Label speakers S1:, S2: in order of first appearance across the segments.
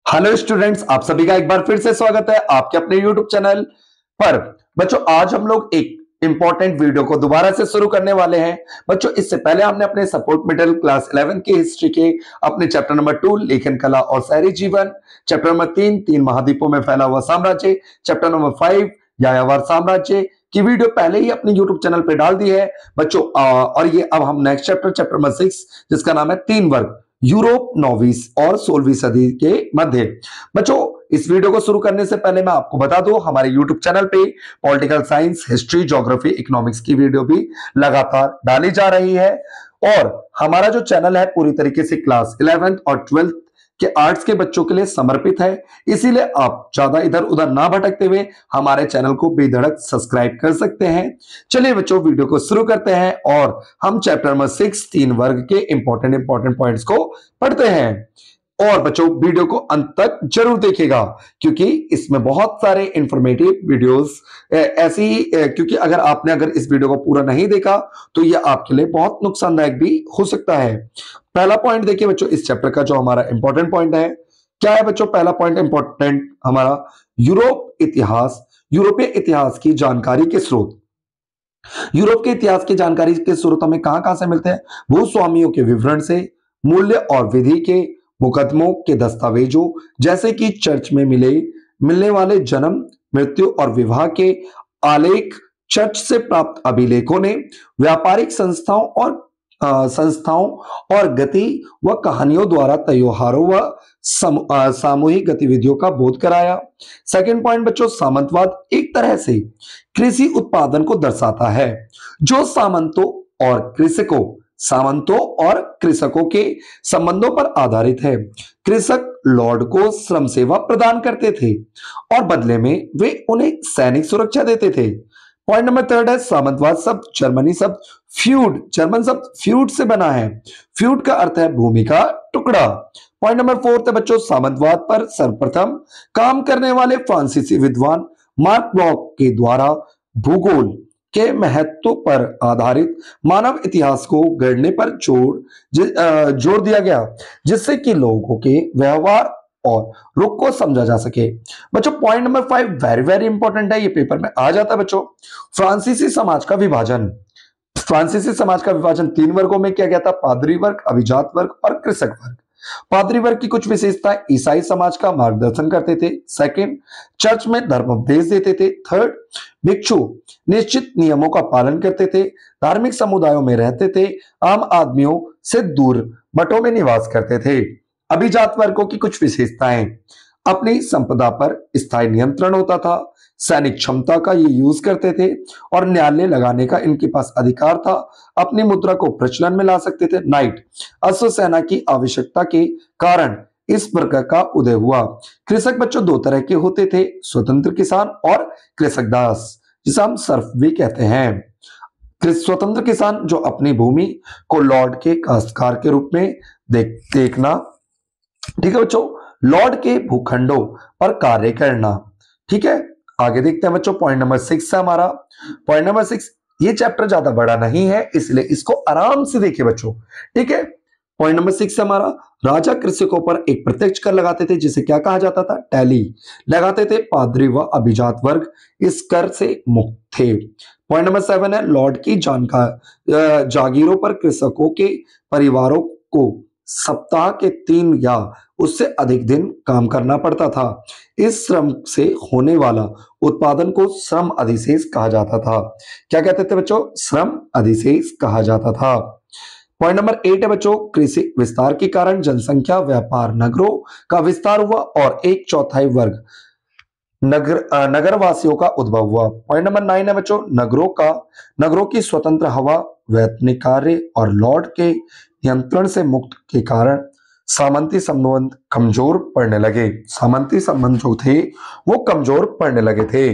S1: Hello students, आप सभी का एक बार फिर से स्वागत है आपके अपने यूट्यूब चैनल पर। बच्चों, आज हम लोग एक इंपॉर्टेंट वीडियो को दोबारा से शुरू करने वाले हैं। बच्चों, इससे पहले हमने अपने सपोर्ट मिडिल क्लास 11 की हिस्ट्री के अपने चैप्टर नंबर 2 लेखन कला और शहरी जीवन, चैप्टर नंबर 3 तीन महाद्वीपों में फैला हुआ साम्राज्य, चैप्टर नंबर 5 यायावर साम्राज्य की वीडियो पहले ही अपने यूट्यूब चैनल पर डाल दी है बच्चों। और ये अब हम नेक्स्ट चैप्टर नंबर 6 जिसका नाम है तीन वर्ग, यूरोप 9वीं और 16वीं सदी के मध्य। बच्चों, इस वीडियो को शुरू करने से पहले मैं आपको बता दूं, हमारे YouTube चैनल पे political science, history, geography, economics की वीडियो भी लगातार डाली जा रही है। और हमारा जो चैनल है पूरी तरीके से क्लास 11th और 12th के आर्ट्स के बच्चों के लिए समर्पित है, इसीलिए आप ज्यादा इधर उधर ना भटकते हुए हमारे चैनल को बेधड़क सब्सक्राइब कर सकते हैं। चलिए बच्चों, वीडियो को शुरू करते हैं और हम चैप्टर नंबर 6 तीन वर्ग के इंपॉर्टेंट पॉइंट्स को पढ़ते हैं। और बच्चों, वीडियो को अंत तक जरूर देखिएगा क्योंकि इसमें बहुत सारे इंफॉर्मेटिव वीडियोस क्योंकि अगर इस वीडियो को पूरा नहीं देखा तो यह आपके लिए बहुत नुकसानदायक भी हो सकता है। पहला पॉइंट देखिए बच्चों, इस चैप्टर का जो हमारा इंपॉर्टेंट पॉइंट है, क्या है बच्चों? पहला पॉइंट इंपॉर्टेंट हमारा यूरोपीय इतिहास की जानकारी के स्रोत। यूरोप के इतिहास की जानकारी के स्रोत हमें कहां कहां से मिलते हैं? भूस्वामियों के विवरण से, मूल्य और विधि के, मुकदमों के दस्तावेजों जैसे कि चर्च में मिलने वाले जन्म, मृत्यु और विवाह के आलेख, चर्च से प्राप्त अभिलेखों ने व्यापारिक संस्थाओं और गति व कहानियों द्वारा त्योहारों व सामूहिक गतिविधियों का बोध कराया। सेकंड पॉइंट बच्चों, सामंतवाद एक तरह से कृषि उत्पादन को दर्शाता है जो सामंतों और कृषकों के संबंधों पर आधारित है। कृषक लॉर्ड को श्रम सेवा प्रदान करते थे और बदले में वे उन्हें सैनिक सुरक्षा देते थे। पॉइंट नंबर थर्ड है सामंतवाद शब्द जर्मन शब्द फ्यूड से बना है। फ्यूड का अर्थ है भूमि का टुकड़ा। पॉइंट नंबर फोर्थ है बच्चों, सामंतवाद पर सर्वप्रथम काम करने वाले फ्रांसीसी विद्वान मार्क ब्लॉक के द्वारा भूगोल के महत्व पर आधारित मानव इतिहास को गढ़ने पर जोर दिया गया, जिससे कि लोगों के व्यवहार और रुख को समझा जा सके। बच्चों, point number 5 very very important है, ये पेपर में आ जाता है बच्चों। फ्रांसीसी समाज का विभाजन तीन वर्गों में किया गया था: पादरी वर्ग, अभिजात वर्ग और कृषक वर्ग। पादरी वर्ग की कुछ विशेषताएं: ईसाई समाज का मार्गदर्शन करते थे। सेकंड, चर्च में धर्मोपदेश देते थे। थर्ड, भिक्षु निश्चित नियमों का पालन करते थे, धार्मिक समुदायों में रहते थे, आम आदमियों से दूर मठों में निवास करते थे। अभिजात वर्गों की कुछ विशेषताएं: अपनी संपदा पर स्थायी नियंत्रण होता था, सैनिक क्षमता का ये यूज करते थे और न्यायालय लगाने का इनके पास अधिकार था, अपनी मुद्रा को प्रचलन में ला सकते थे। नाइट, अश्व सेना की आवश्यकता के कारण इस वर्ग का उदय हुआ। कृषक बच्चों दो तरह के होते थे: स्वतंत्र किसान और कृषक दास, जिसे हम सर्फ भी कहते हैं। स्वतंत्र किसान जो अपनी भूमि को लॉर्ड के काश्तकार के रूप में देखना, ठीक है बच्चों, लॉर्ड के भूखंडों पर कार्य करना। ठीक है, आगे देखते हैं बच्चों। पॉइंट नंबर 6 है हमारा। पॉइंट नंबर 6, ये चैप्टर ज्यादा बड़ा नहीं है इसलिए इसको आराम से देखिए बच्चों, ठीक है। पॉइंट नंबर 6 है हमारा, राजा कृषकों पर एक प्रत्यक्ष कर लगाते थे जिसे क्या कहा जाता था? टैली लगाते थे। पादरी व अभिजात वर्ग इस कर से मुक्त थे। पॉइंट नंबर 7 है, लॉर्ड की जागीरों पर कृषकों के परिवारों को सप्ताह के 3 या उससे अधिक दिन काम करना पड़ता था। इस श्रम से होने वाला उत्पादन को श्रम अधिशेष कहा जाता था। क्या कहते थे बच्चों? श्रम अधिशेष कहा जाता था। पॉइंट नंबर 8 है बच्चों, कृषि विस्तार के कारण जनसंख्या, व्यापार, नगरों का विस्तार हुआ और 1/4 वर्ग नगरवासियों का उद्भव हुआ। पॉइंट नंबर 9 है बच्चों, नगरों की स्वतंत्र हवा, वैतनिक कार्य और लॉर्ड के नियंत्रण से मुक्त के कारण सामंती संबंध कमजोर पड़ने लगे। सामंती संबंध जो थे वो कमजोर पड़ने लगे थे।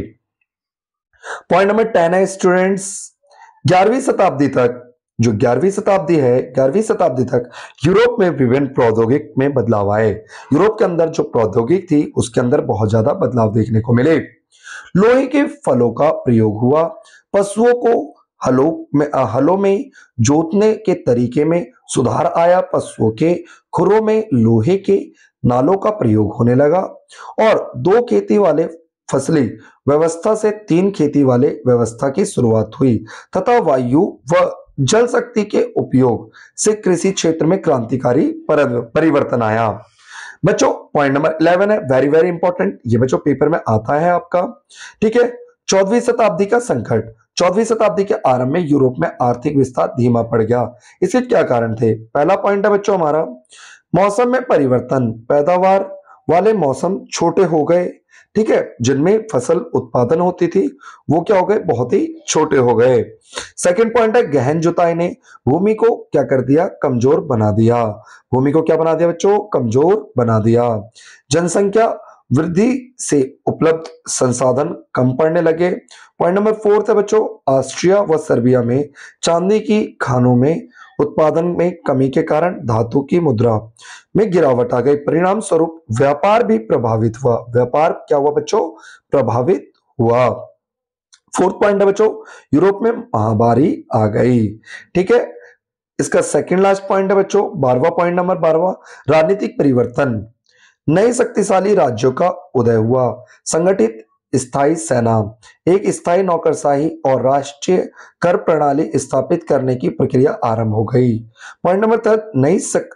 S1: पॉइंट नंबर 10 है स्टूडेंट्स, 11वीं शताब्दी तक, जो 11वीं शताब्दी तक यूरोप में विभिन्न प्रौद्योगिक में बदलाव आए। यूरोप के अंदर जो प्रौद्योगिक थी उसके अंदर बहुत ज्यादा बदलाव देखने को मिले। लोहे के फलों का प्रयोग हुआ, पशुओं को हलों में जोतने के तरीके में सुधार आया, पशुओं के खुरों में लोहे के नालों का प्रयोग होने लगा और 2 खेती वाले फसली व्यवस्था से 3 खेती वाले व्यवस्था की शुरुआत हुई तथा वायु व जल शक्ति के उपयोग से कृषि क्षेत्र में क्रांतिकारी परिवर्तन आया। बच्चों पॉइंट नंबर 11 है, वेरी वेरी इंपॉर्टेंट, ये बच्चों पेपर में आता है आपका। ठीक है, 14वीं शताब्दी का संकट। 14वीं शताब्दी के आरंभ में यूरोप में आर्थिक विस्तार धीमा पड़ गया। इसके क्या कारण थे? पहला पॉइंट है बच्चों हमारा मौसम में परिवर्तन, पैदावार वाले मौसम छोटे हो गए। ठीक है, जिनमें फसल उत्पादन होती थी वो क्या हो गए? बहुत ही छोटे हो गए। सेकंड पॉइंट है गहन जुताई ने भूमि को क्या कर दिया? कमजोर बना दिया। भूमि को क्या बना दिया बच्चों? कमजोर बना दिया। जनसंख्या वृद्धि से उपलब्ध संसाधन कम पड़ने लगे। पॉइंट नंबर 4 है बच्चों ऑस्ट्रिया व सर्बिया में चांदी की खानों में उत्पादन में कमी के कारण धातु की मुद्रा में गिरावट आ गई। परिणाम स्वरूप व्यापार भी प्रभावित हुआ। व्यापार क्या हुआ बच्चों? प्रभावित हुआ। फोर्थ पॉइंट है बच्चों यूरोप में महामारी आ गई। ठीक है, इसका सेकंड लास्ट पॉइंट है बच्चों 12वां पॉइंट नंबर 12वां राजनीतिक परिवर्तन। नए शक्तिशाली राज्यों का उदय हुआ। संगठित स्थायी सेना, एक स्थायी नौकरशाही और राष्ट्रीय कर प्रणाली स्थापित करने की प्रक्रिया आरंभ हो गई। पॉइंट नंबर 3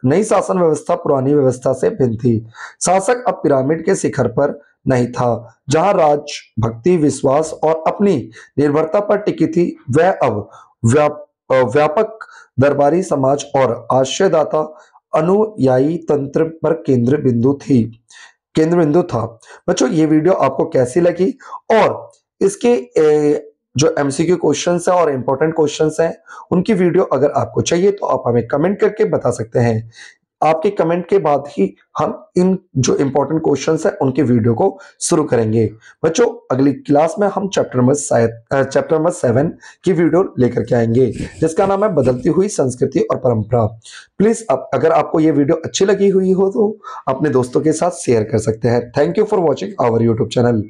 S1: नई शासन व्यवस्था पुरानी व्यवस्था से भिन्न थी। शासक अब पिरामिड के शिखर पर नहीं था जहां राज भक्ति विश्वास और अपनी निर्भरता पर टिकी थी, वह अब व्यापक दरबारी समाज और आश्रयदाता अनुयायी तंत्र पर केंद्र बिंदु था। बच्चों ये वीडियो आपको कैसी लगी और इसके जो एमसीक्यू क्वेश्चंस हैं और इंपॉर्टेंट क्वेश्चंस हैं उनकी वीडियो अगर आपको चाहिए तो आप हमें कमेंट करके बता सकते हैं। आपके कमेंट के बाद ही हम इन जो इंपॉर्टेंट क्वेश्चंस हैं उनके वीडियो को शुरू करेंगे। बच्चों अगली क्लास में हम चैप्टर नंबर 7 की वीडियो लेकर के आएंगे जिसका नाम है बदलती हुई संस्कृति और परंपरा। प्लीज अगर आपको ये वीडियो अच्छी लगी हुई हो तो अपने दोस्तों के साथ शेयर कर सकते हैं। Thank you for watching our YouTube channel.